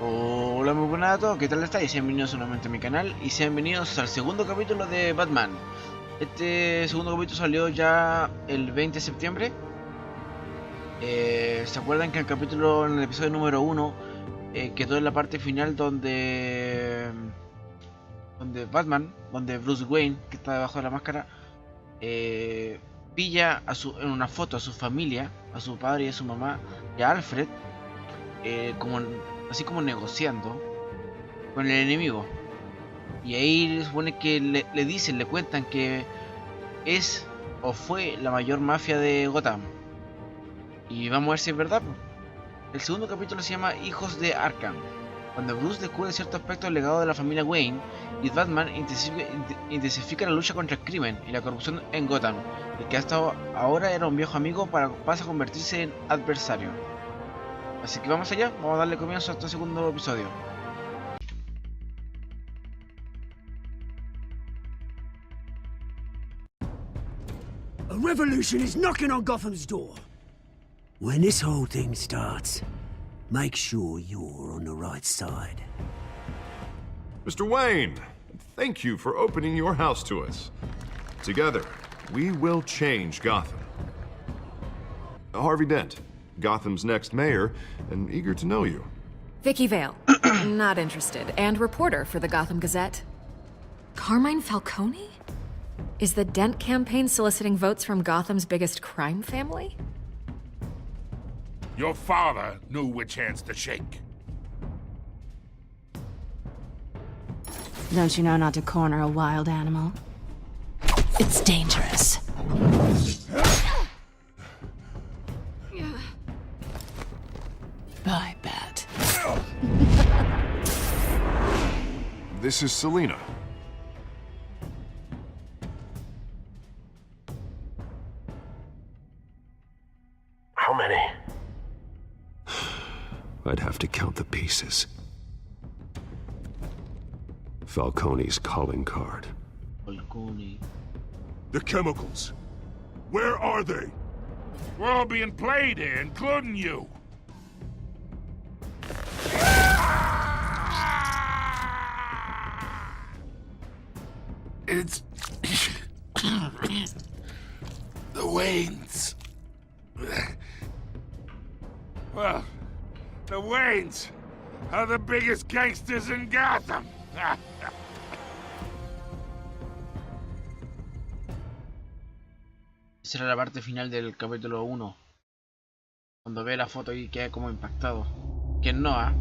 Hola, muy buenas a todos, ¿qué tal estáis? Bienvenidos nuevamente a mi canal y sean bienvenidos al segundo capítulo de Batman. Este segundo capítulo salió ya el 20 de septiembre. ¿Se acuerdan que en el episodio número 1 quedó en la parte final donde donde Bruce Wayne, que está debajo de la máscara, pilla en una foto a su familia, a su padre y a su mamá y a Alfred, así como negociando con el enemigo? Y ahí se supone que le cuentan que es o fue la mayor mafia de Gotham. Y vamos a ver si es verdad. El segundo capítulo se llama Hijos de Arkham, cuando Bruce descubre cierto aspecto del legado de la familia Wayne y Batman intensifica la lucha contra el crimen y la corrupción en Gotham. El que hasta ahora era un viejo amigo pasa a convertirse en adversario. Así que vamos allá, vamos a darle comienzo a este segundo episodio. A revolution is knocking on Gotham's door. When this whole thing starts, make sure you're on the right side. Mr. Wayne, thank you for opening your house to us. Together, we will change Gotham. Harvey Dent, Gotham's next mayor, and eager to know you. Vicky Vale, not interested, and reporter for the Gotham Gazette. Carmine Falcone? Is the Dent campaign soliciting votes from Gotham's biggest crime family? Your father knew which hands to shake. Don't you know not to corner a wild animal? It's dangerous. Bye, Bat. This is Selina. How many? I'd have to count the pieces. Falcone's calling card. Falcone. The chemicals. Where are they? We're all being played here, including you. It's... the Waynes. Well, the Waynes are the biggest gangsters in Gotham. Esa era la parte final del capítulo 1. Cuando ve la foto y queda como impactado. ¿Quién no, ah?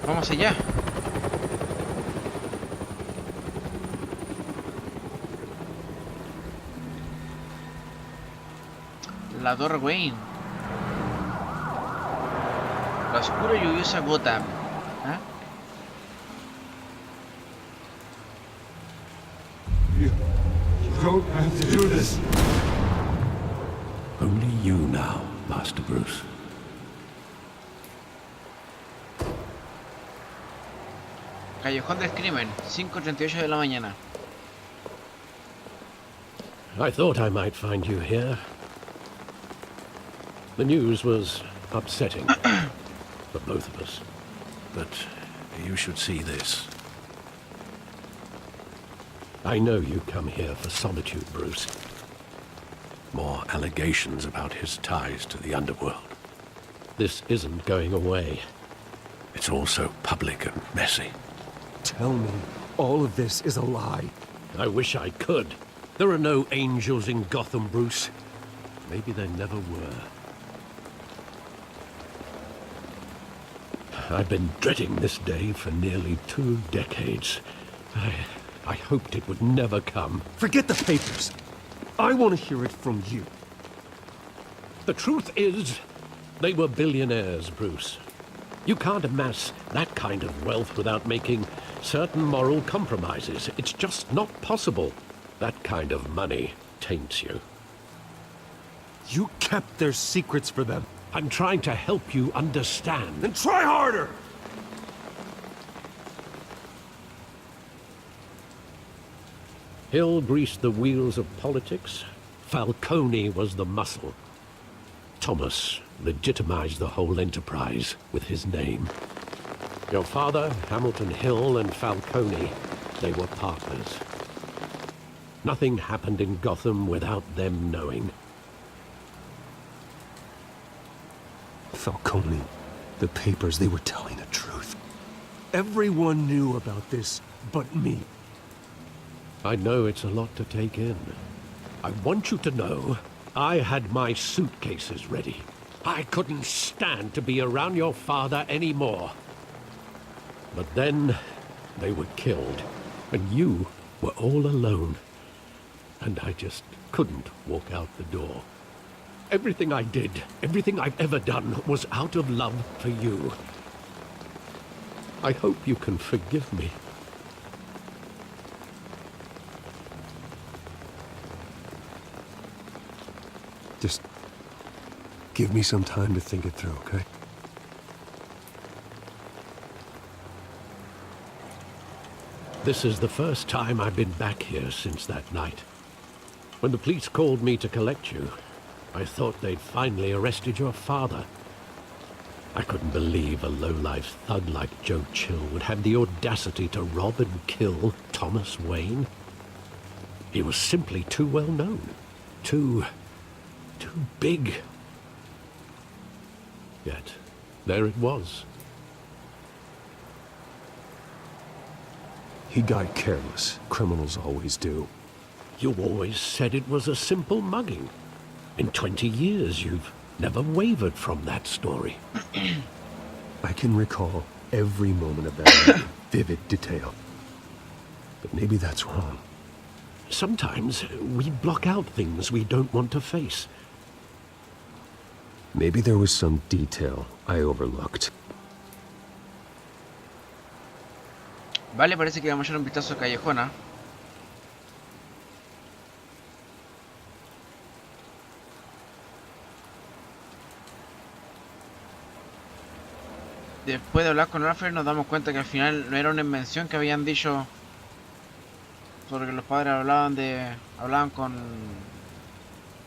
Vamos allá. La Torre Wayne. La oscura y lluviosa Gotham. ¿Ah? You don't have to do this. Only you now, Master Bruce. Callejón del Crimen, 5:38 de la mañana. I thought I might find you here. The news was upsetting for both of us. But you should see this. I know you come here for solitude, Bruce. More allegations about his ties to the underworld. This isn't going away. It's all so public and messy. Tell me, all of this is a lie. I wish I could. There are no angels in Gotham, Bruce. Maybe there never were. I've been dreading this day for nearly 2 decades. I hoped it would never come. Forget the papers. I want to hear it from you. The truth is, they were billionaires, Bruce. You can't amass that kind of wealth without making certain moral compromises. It's just not possible. That kind of money taints you. You kept their secrets for them. I'm trying to help you understand. Then try harder! Hill greased the wheels of politics. Falcone was the muscle. Thomas legitimized the whole enterprise with his name. Your father, Hamilton Hill, and Falcone, they were partners. Nothing happened in Gotham without them knowing. Falcone, the papers, they were telling the truth. Everyone knew about this but me. I know it's a lot to take in. I want you to know I had my suitcases ready. I couldn't stand to be around your father anymore. But then they were killed, and you were all alone. And I just couldn't walk out the door. Everything I did, everything I've ever done, was out of love for you. I hope you can forgive me. Just give me some time to think it through, okay? This is the first time I've been back here since that night. When the police called me to collect you, I thought they'd finally arrested your father. I couldn't believe a low-life thug like Joe Chill would have the audacity to rob and kill Thomas Wayne. He was simply too well known. Too big. Yet, there it was. He got careless. Criminals always do. You always said it was a simple mugging. In 20 years, you've never wavered from that story. I can recall every moment of that in vivid detail. But maybe that's wrong. Sometimes we block out things we don't want to face. Maybe there was some detail I overlooked. Vale, parece que vamos a echar un vistazo a Callejona. Después de hablar con Alfred nos damos cuenta que al final no era una invención que habían dicho sobre que los padres hablaban con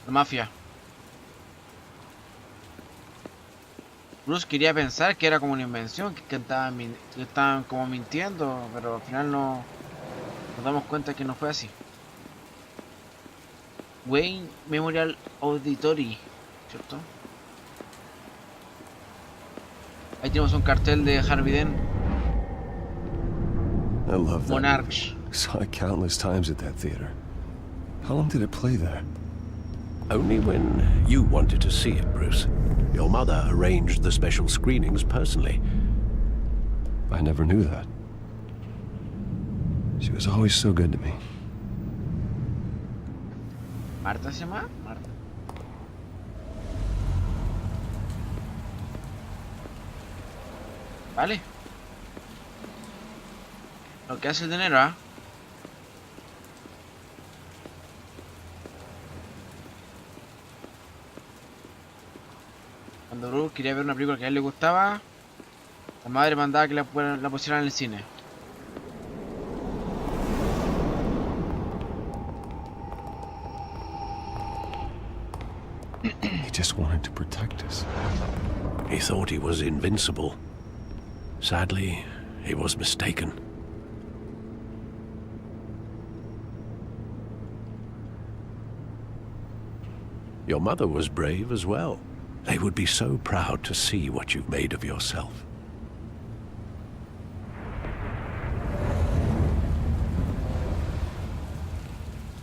la mafia. Bruce quería pensar que era como una invención, que estaban como mintiendo, pero al final no nos damos cuenta que no fue así. Wayne Memorial Auditory, ¿cierto? Ahí tenemos un cartel de Harvey Dent. I love that. Monarchs. Saw it countless times at that theater. How long did it play there? Only when you wanted to see it, Bruce. Your mother arranged the special screenings personally. I never knew that. She was always so good to me. ¿Marta se llama? Marta. Vale. Lo que hace el dinero, ¿ah? Cuando Bruce quería ver una película que a él le gustaba, la madre mandaba que la pusieran en el cine. He just wanted to protect us. He thought he was invincible. Sadly, he was mistaken. Your mother was brave as well. They would be so proud to see what you've made of yourself.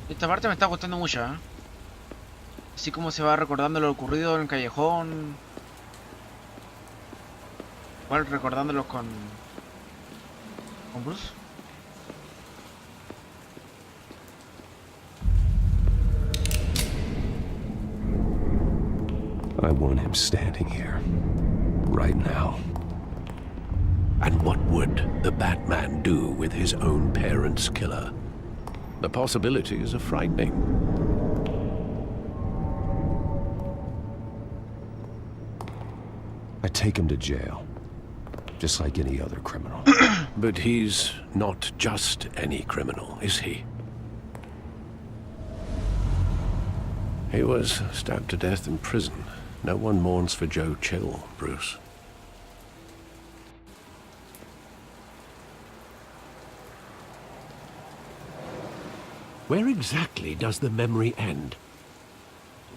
Esta parte me está gustando mucho, ¿eh? Así como se va recordando lo ocurrido en el callejón. Igual recordándolo con Bruce. I want him standing here, right now. And what would the Batman do with his own parents' killer? The possibilities are frightening. I take him to jail, just like any other criminal. But he's not just any criminal, is he? He was stabbed to death in prison. No one mourns for Joe Chill, Bruce. Where exactly does the memory end?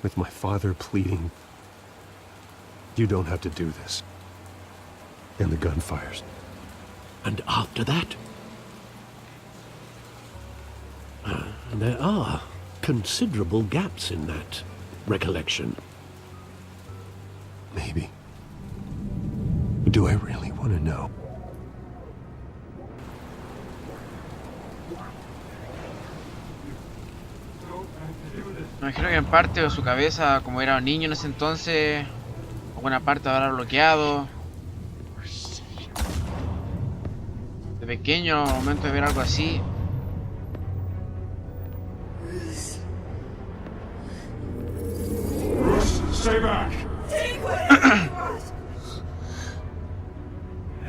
With my father pleading, "You don't have to do this." And the gun fires. And after that? There are considerable gaps in that recollection. Maybe. Do I really want to know? Me imagino que en parte de su cabeza, como era un niño en ese entonces, alguna parte habrá bloqueado. De pequeño, al momento de ver algo así. Stay back!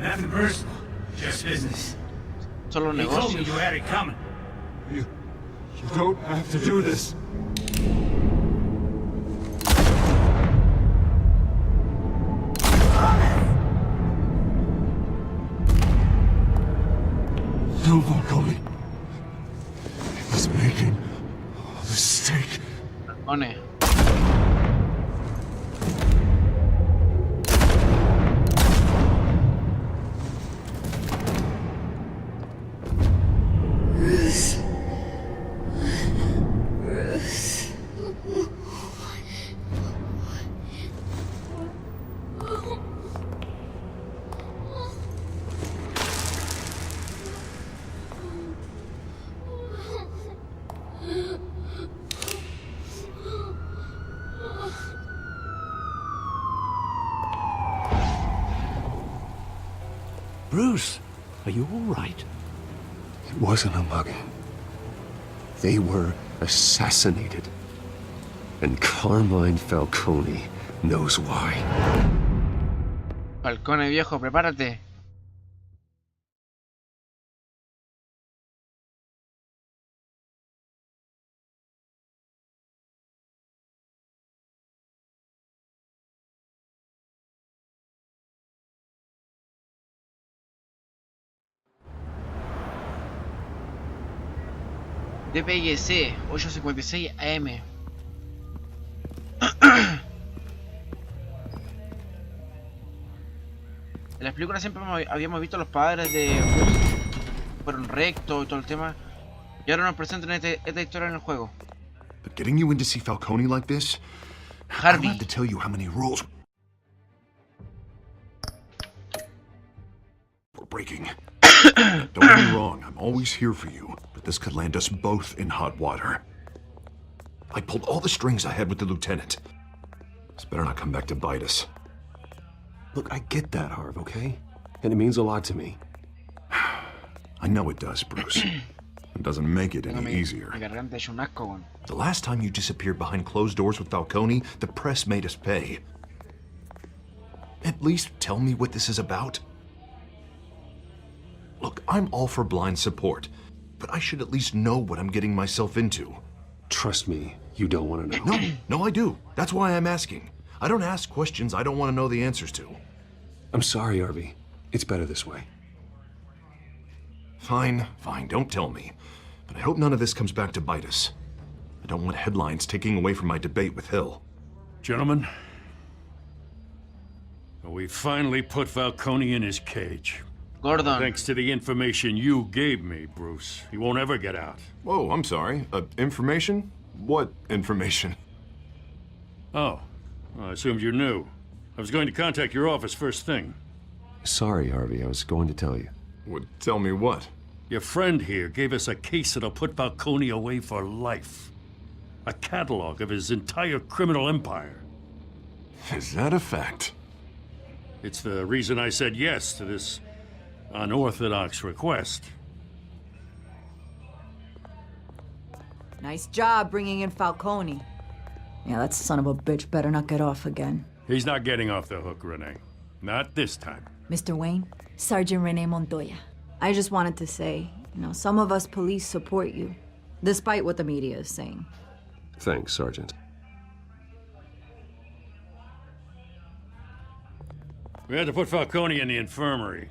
Nothing personal, just business. Solo He told me negocios. you had it coming. You don't have to do this. No, Falcone. He was making a mistake. Pone. Bruce, are you all right? It wasn't a mugging. They were assassinated. And Carmine Falcone knows why. Falcone viejo, prepárate. DPYC 8:56 AM. En las películas siempre habíamos visto a los padres de Bruce, fueron rectos y todo el tema, y ahora nos presentan esta historia en el juego. But getting you in to see Falcone like this, I don't have to tell you how many rules we're breaking. Don't get me wrong, I'm always here for you, but this could land us both in hot water. I pulled all the strings I had with the lieutenant. This better not come back to bite us. Look, I get that, Harv, okay? And it means a lot to me. I know it does, Bruce. It doesn't make it any easier. Mi garganta es un asco, weón. The last time you disappeared behind closed doors with Falcone, the press made us pay. At least tell me what this is about. Look, I'm all for blind support, but I should at least know what I'm getting myself into. Trust me, you don't want to know. No, I do. That's why I'm asking. I don't ask questions I don't want to know the answers to. I'm sorry, Harvey. It's better this way. Fine, don't tell me. But I hope none of this comes back to bite us. I don't want headlines taking away from my debate with Hill. Gentlemen, we finally put Falcone in his cage. Gordon. Thanks to the information you gave me, Bruce. He won't ever get out. Whoa, I'm sorry. Information? What information? Oh, well, I assumed you knew. I was going to contact your office first thing. Sorry, Harvey. I was going to tell you. Would tell me what? Your friend here gave us a case that'll put Falcone away for life. A catalog of his entire criminal empire. Is that a fact? It's the reason I said yes to this unorthodox request. Nice job bringing in Falcone. Yeah, that son of a bitch better not get off again. He's not getting off the hook, Renee. Not this time. Mr. Wayne, Sergeant Renee Montoya. I just wanted to say, some of us police support you, despite what the media is saying. Thanks, Sergeant. We had to put Falcone in the infirmary.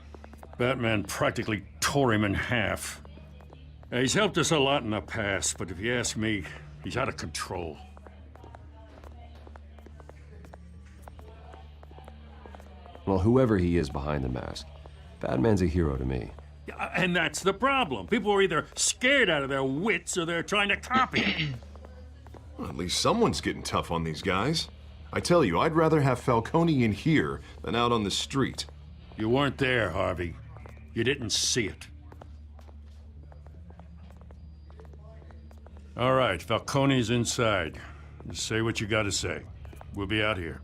Batman practically tore him in half. He's helped us a lot in the past, but if you ask me, he's out of control. Well, whoever he is behind the mask, Batman's a hero to me. Yeah, and that's the problem. People are either scared out of their wits or they're trying to copy him. Well, at least someone's getting tough on these guys. I tell you, I'd rather have Falcone in here than out on the street. You weren't there, Harvey. You didn't see it. All right, Falcone's inside. Just say what you gotta say. We'll be out here.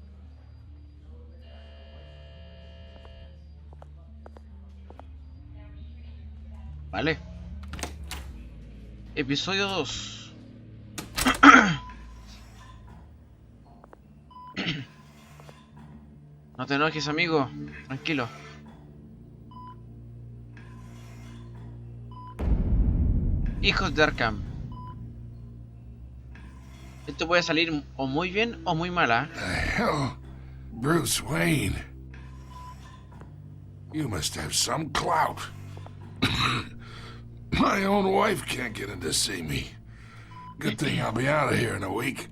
Vale. Episodio 2. No te enojes, amigo. Tranquilo. Hijos de Arkham. Esto puede salir o muy bien o muy mala. The hell? Bruce Wayne? You must have some clout. My own wife can't get in to see me. Good thing I'll be out of here in a week.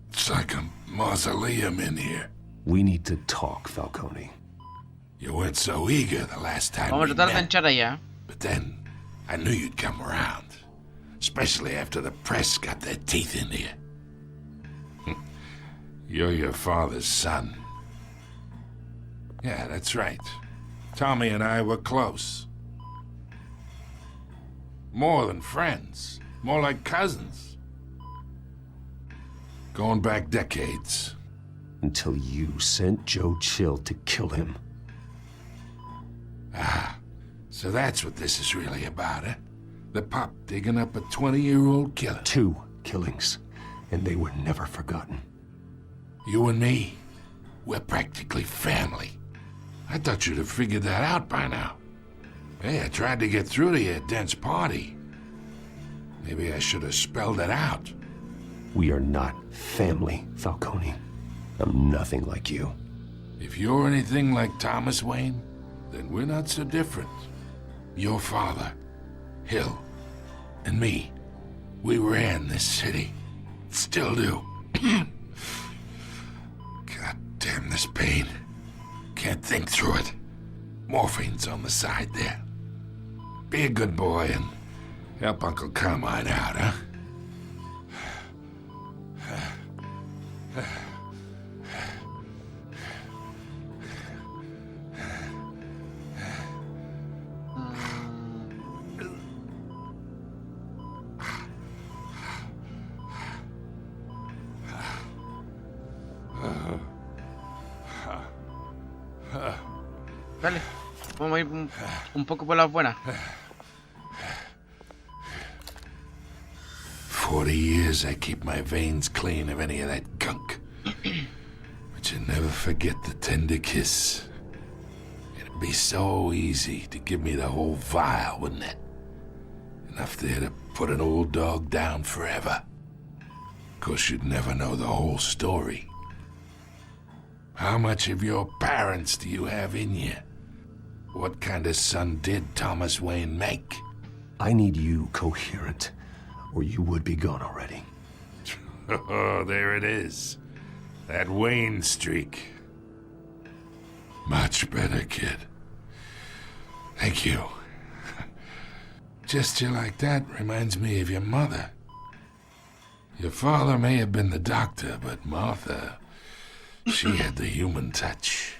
It's like a mausoleum in here. We need to talk, Falcone. You weren't so eager the last time Vamos we a tratar de met, entrar allá. but then I knew you'd come around. Especially after the press got their teeth into you. You're your father's son. Yeah, that's right. Tommy and I were close. More than friends. More like cousins. Going back decades. Until you sent Joe Chill to kill him. Ah, so that's what this is really about, eh? The pup digging up a 20-year-old killer. 2 killings, and they were never forgotten. You and me, we're practically family. I thought you'd have figured that out by now. Hey, I tried to get through to you at Dent's party. Maybe I should have spelled it out. We are not family, Falcone. I'm nothing like you. If you're anything like Thomas Wayne, then we're not so different. Your father, Hill, and me, we ran this city. Still do. God damn this pain. Can't think through it. Morphine's on the side there. Be a good boy and help Uncle Carmine out, huh? Dale, vamos a ir un poco por las buenas. 40 years I keep my veins clean of any of that gunk. But you never forget the tender kiss. It'd be so easy to give me the whole vial, wouldn't it? Enough there to put an old dog down forever. Of course, you'd never know the whole story. How much of your parents do you have in you? What kind of son did Thomas Wayne make? I need you coherent, or you would be gone already. Oh, there it is. That Wayne streak. Much better, kid. Thank you. Gesture like that reminds me of your mother. Your father may have been the doctor, but Martha, she had the human touch.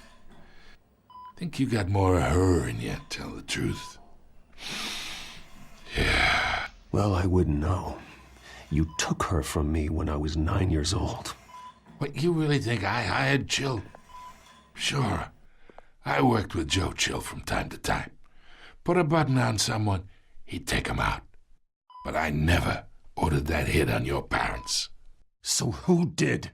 Think you got more of her in you, tell the truth. Yeah. Well, I wouldn't know. You took her from me when I was 9 years old. What, you really think I hired Chill? Sure. I worked with Joe Chill from time to time. Put a button on someone, he'd take him out. But I never ordered that hit on your parents. So who did?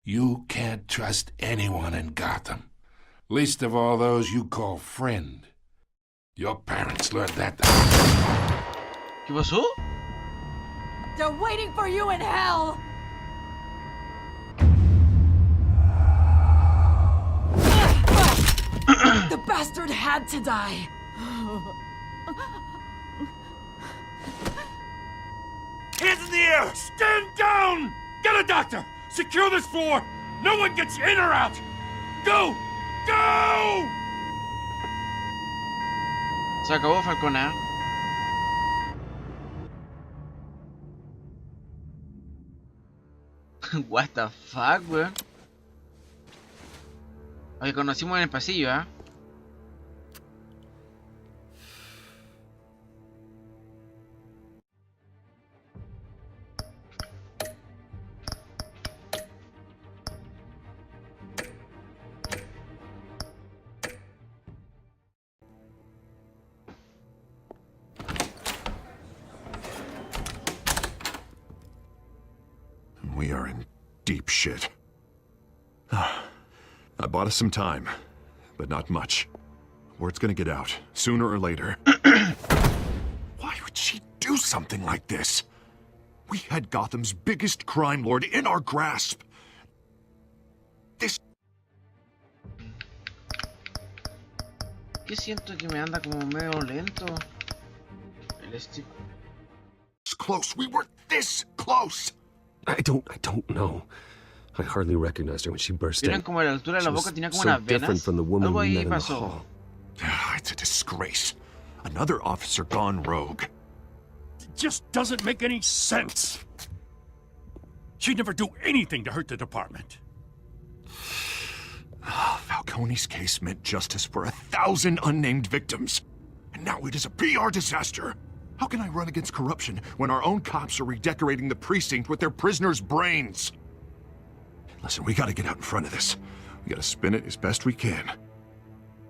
You can't trust anyone in Gotham. Least of all those you call friend. Your parents learned that. ¿Qué pasó? They're waiting for you in hell! bastard had to die. Hands in the air! Stand down! Get a doctor! Secure this floor! No one gets in or out! Go! Go! Se acabó Falcone. What the fuck, weón. Al que conocimos en el pasillo, ¿ah? We are in deep shit. I bought us some time, but not much. Word's gonna get out, sooner or later. Why would she do something like this? We had Gotham's biggest crime lord in our grasp. This... ¿Qué siento que me anda como medio lento? El stick. It's close. We were this close. I don't know. I hardly recognized her when she burst in. Tienen como a la altura de la boca, tenía como so unas different venas. from the woman Algo we ahí met in the pasó. hall. It's a disgrace. Another officer gone rogue. It just doesn't make any sense. She'd never do anything to hurt the department. Falcone's case meant justice for 1,000 unnamed victims. And now it is a PR disaster. How can I run against corruption when our own cops are redecorating the precinct with their prisoners' brains? Listen, we gotta get out in front of this. We gotta spin it as best we can.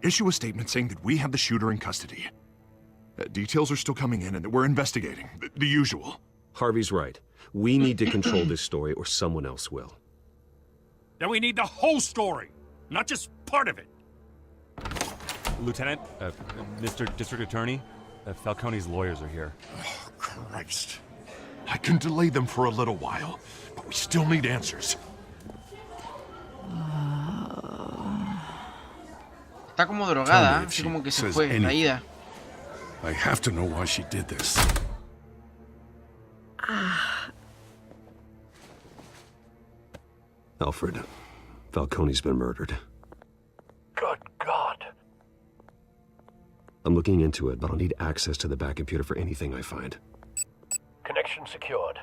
Issue a statement saying that we have the shooter in custody. Details are still coming in and that we're investigating. The usual. Harvey's right. We need to control this story or someone else will. Then we need the whole story, not just part of it. Lieutenant, Mr. District Attorney, Falcone's lawyers are here. Oh, Christ. I can delay them for a little while, but we still need answers. Está como drogada, así como que se fue, caída. I have to know why she did this. Alfred, Falcone's been murdered. Good God. I'm looking into it, but I'll need access to the back computer for anything I find. Connection secured.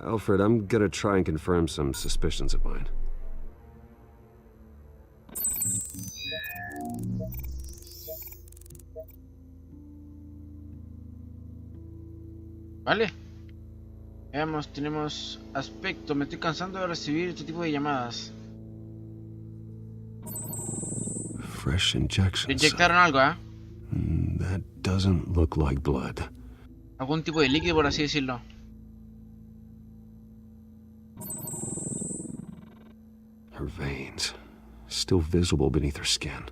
Alfred, I'm gonna try and confirm some suspicions of mine. Vale. Veamos, tenemos aspecto. Me estoy cansando de recibir este tipo de llamadas. Fresh injection. Le inyectaron algo, ¿ah? That doesn't look like blood. Algún tipo de líquido, por así decirlo. Her veins, still visible beneath her skin.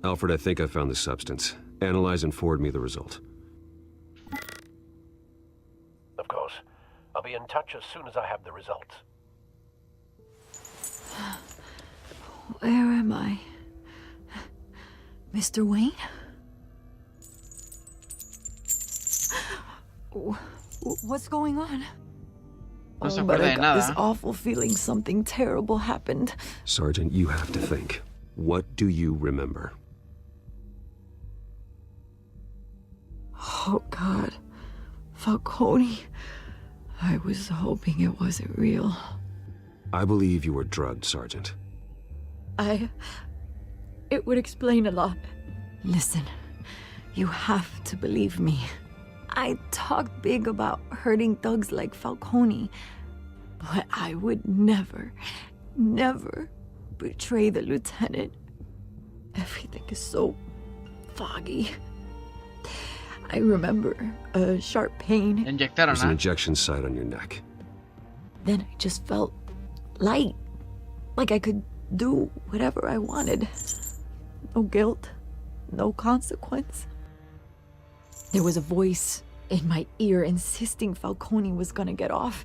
Alfred, I think I found the substance. Analyze and forward me the result. Of course. I'll be in touch as soon as I have the results. Where am I? Mr. Wayne? What's going on? No se But acuerda I de got this nada. awful feeling something terrible happened. Sergeant, you have to think. What do you remember? Oh, God. Falcone. I was hoping it wasn't real. I believe you were drugged, Sergeant. It would explain a lot. Listen, you have to believe me. I talked big about hurting thugs like Falcone, but I would never, never betray the lieutenant. Everything is so foggy. I remember a sharp pain. Inyectaron, There's an ¿ah? injection site on your neck. Then I just felt light, like I could do whatever I wanted. No guilt, no consequence. There was a voice in my ear insisting Falcone was gonna get off.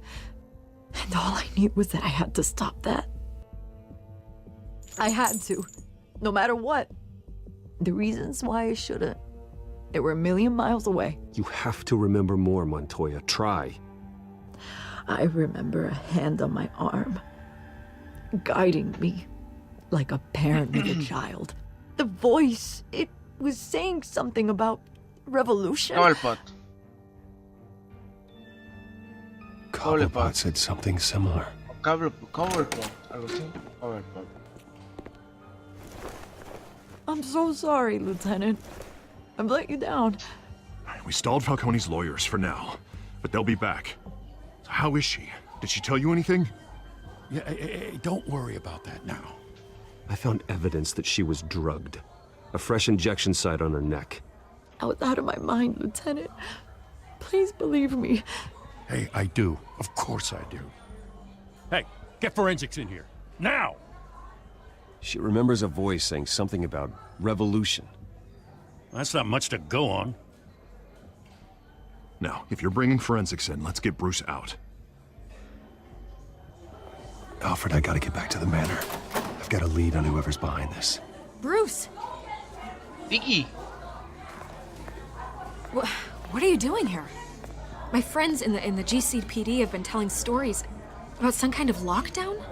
And all I knew was that I had to stop that. I had to, no matter what. The reasons why I shouldn't, they were a million miles away. You have to remember more, Montoya. Try. I remember a hand on my arm, guiding me like a parent with a child. The voice, it was saying something about revolution. Cobblepot said something similar. Cobblepot, algo así. Cobblepot. I'm so sorry, Lieutenant. I've let you down. We stalled Falcone's lawyers for now, but they'll be back. So how is she? Did she tell you anything? Yeah, hey, don't worry about that now. I found evidence that she was drugged. A fresh injection site on her neck. I was out of my mind, Lieutenant. Please believe me. Hey, I do. Of course I do. Hey, get forensics in here. Now! She remembers a voice saying something about revolution. That's not much to go on. Now, if you're bringing forensics in, let's get Bruce out. Alfred, I gotta get back to the manor. I've got a lead on whoever's behind this. Bruce! Vicky! What are you doing here? My friends in the GCPD have been telling stories about some kind of lockdown?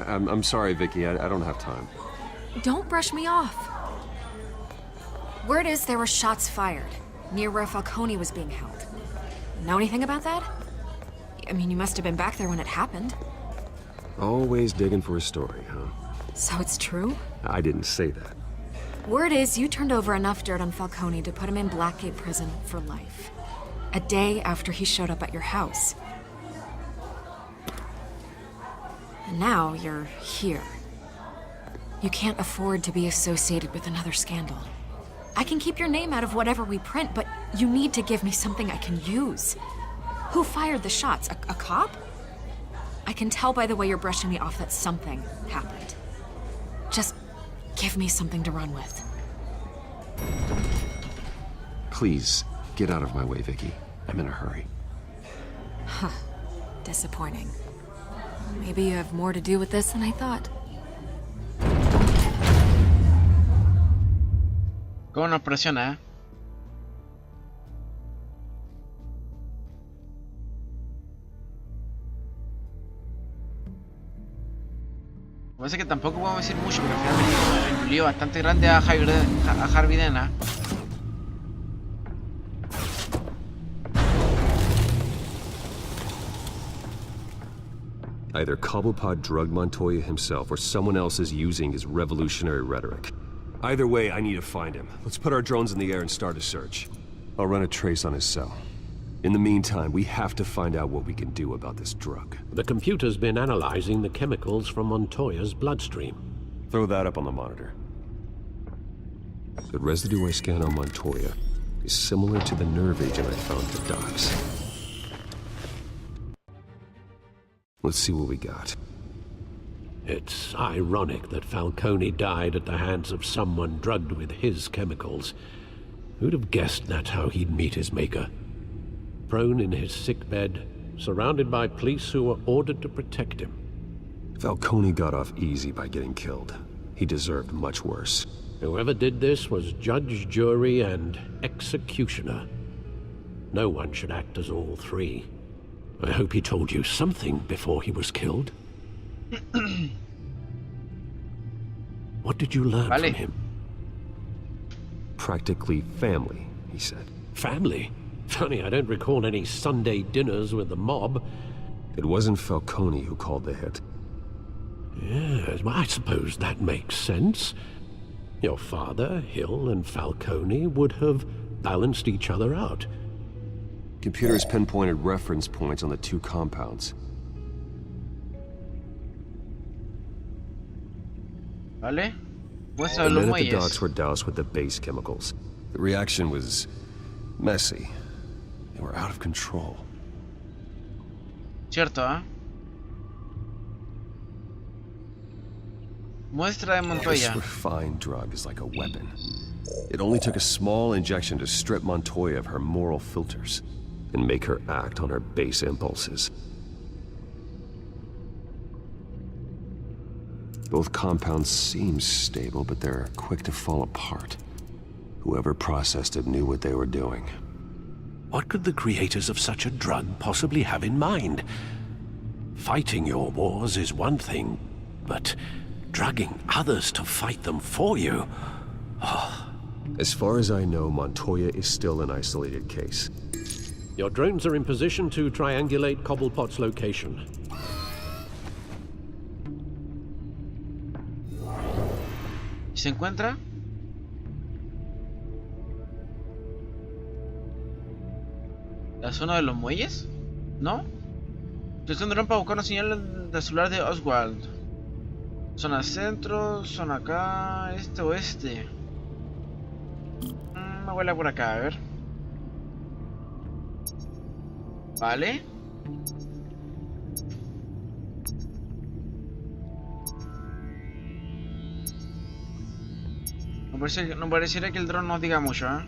I'm sorry, Vicky. I don't have time. Don't brush me off. Word is there were shots fired near where Falcone was being held. Know anything about that? I mean, you must have been back there when it happened. Always digging for a story, huh? So it's true? I didn't say that. Word is you turned over enough dirt on Falcone to put him in Blackgate Prison for life. A day after he showed up at your house. And now you're here. You can't afford to be associated with another scandal. I can keep your name out of whatever we print, but you need to give me something I can use. Who fired the shots? A cop? I can tell by the way you're brushing me off that something happened. Just give me something to run with. Please, get out of my way, Vicky. I'm in a hurry. Huh. Disappointing. Maybe you have more to do with this than I thought. ¿Cómo nos presiona, Parece que tampoco podemos decir mucho, porque al final venimos un lío bastante grande a Harvey Dent, ¿eh? Either Cobblepot drugged Montoya himself, or someone else is using his revolutionary rhetoric. Either way, I need to find him. Let's put our drones in the air and start a search. I'll run a trace on his cell. In the meantime, we have to find out what we can do about this drug. The computer's been analyzing the chemicals from Montoya's bloodstream. Throw that up on the monitor. The residue I scanned on Montoya is similar to the nerve agent I found at the docks. Let's see what we got. It's ironic that Falcone died at the hands of someone drugged with his chemicals. Who'd have guessed that's how he'd meet his maker? Prone in his sickbed, surrounded by police who were ordered to protect him. Falcone got off easy by getting killed. He deserved much worse. Whoever did this was judge, jury, and executioner. No one should act as all three. I hope he told you something before he was killed. What did you learn from him? Practically family, he said. Family? Funny, I don't recall any Sunday dinners with the mob. It wasn't Falcone who called the hit. Yes, well, I suppose that makes sense. Your father, Hill, and Falcone would have balanced each other out. Computers pinpointed reference points on the two compounds. Vale. The men at the docks were doused with the base chemicals. The reaction was messy. They were out of control. Cierto, ¿eh? Muestra de Montoya. This refined drug is like a weapon. It only took a small injection to strip Montoya of her moral filters and make her act on her base impulses. Both compounds seem stable, but they're quick to fall apart. Whoever processed it knew what they were doing. What could the creators of such a drug possibly have in mind? Fighting your wars is one thing, but drugging others to fight them for you? Oh. As far as I know, Montoya is still an isolated case. Your drones are in position to triangulate Cobblepot's location. ¿Se encuentra? ¿La zona de los muelles? ¿No? Selección de dron para buscar una señal del celular de Oswald. Zona centro, zona acá, este oeste. Me vuela por acá, a ver. Vale. No pareciera que el dron nos diga mucho, ¿eh?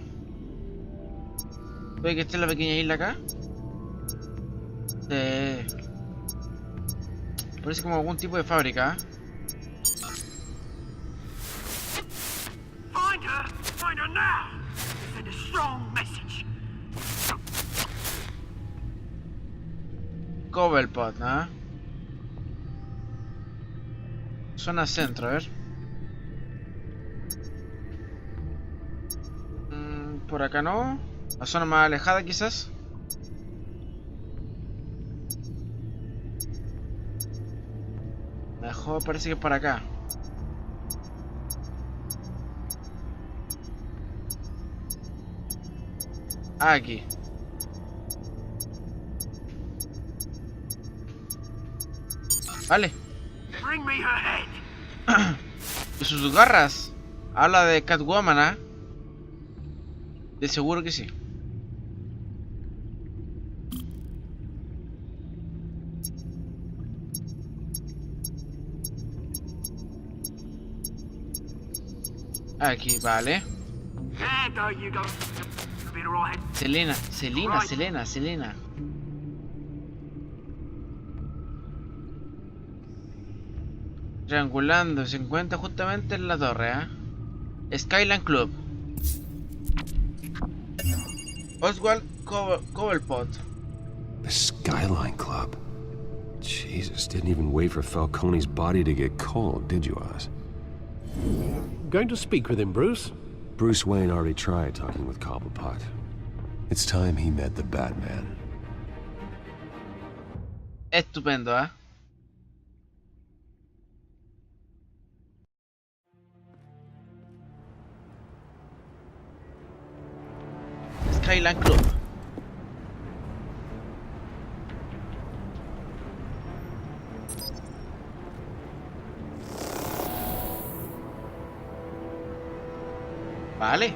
¿Puede que esté en la pequeña isla acá? Parece como algún tipo de fábrica, ¿eh? Find her now! Send a strong message. Cobblepot, ¿eh? Zona centro, a ver. Por acá no. La zona más alejada quizás. Mejor parece que es para acá. Aquí. Vale. Bring me her head. Y sus garras. Habla de Catwoman, ¿ah? De seguro que sí. Aquí, vale. Selena. Triangulando, se encuentra justamente en la torre, ¿eh? Skyline Club. Oswald Cobblepot. The Skyline Club. Jesus, didn't even wait for Falcone's body to get cold, did you, Oz? Going to speak with him, Bruce? Bruce Wayne already tried talking with Cobblepot. It's time he met the Batman. Estupendo, ¿eh? Skyline Club. Vale.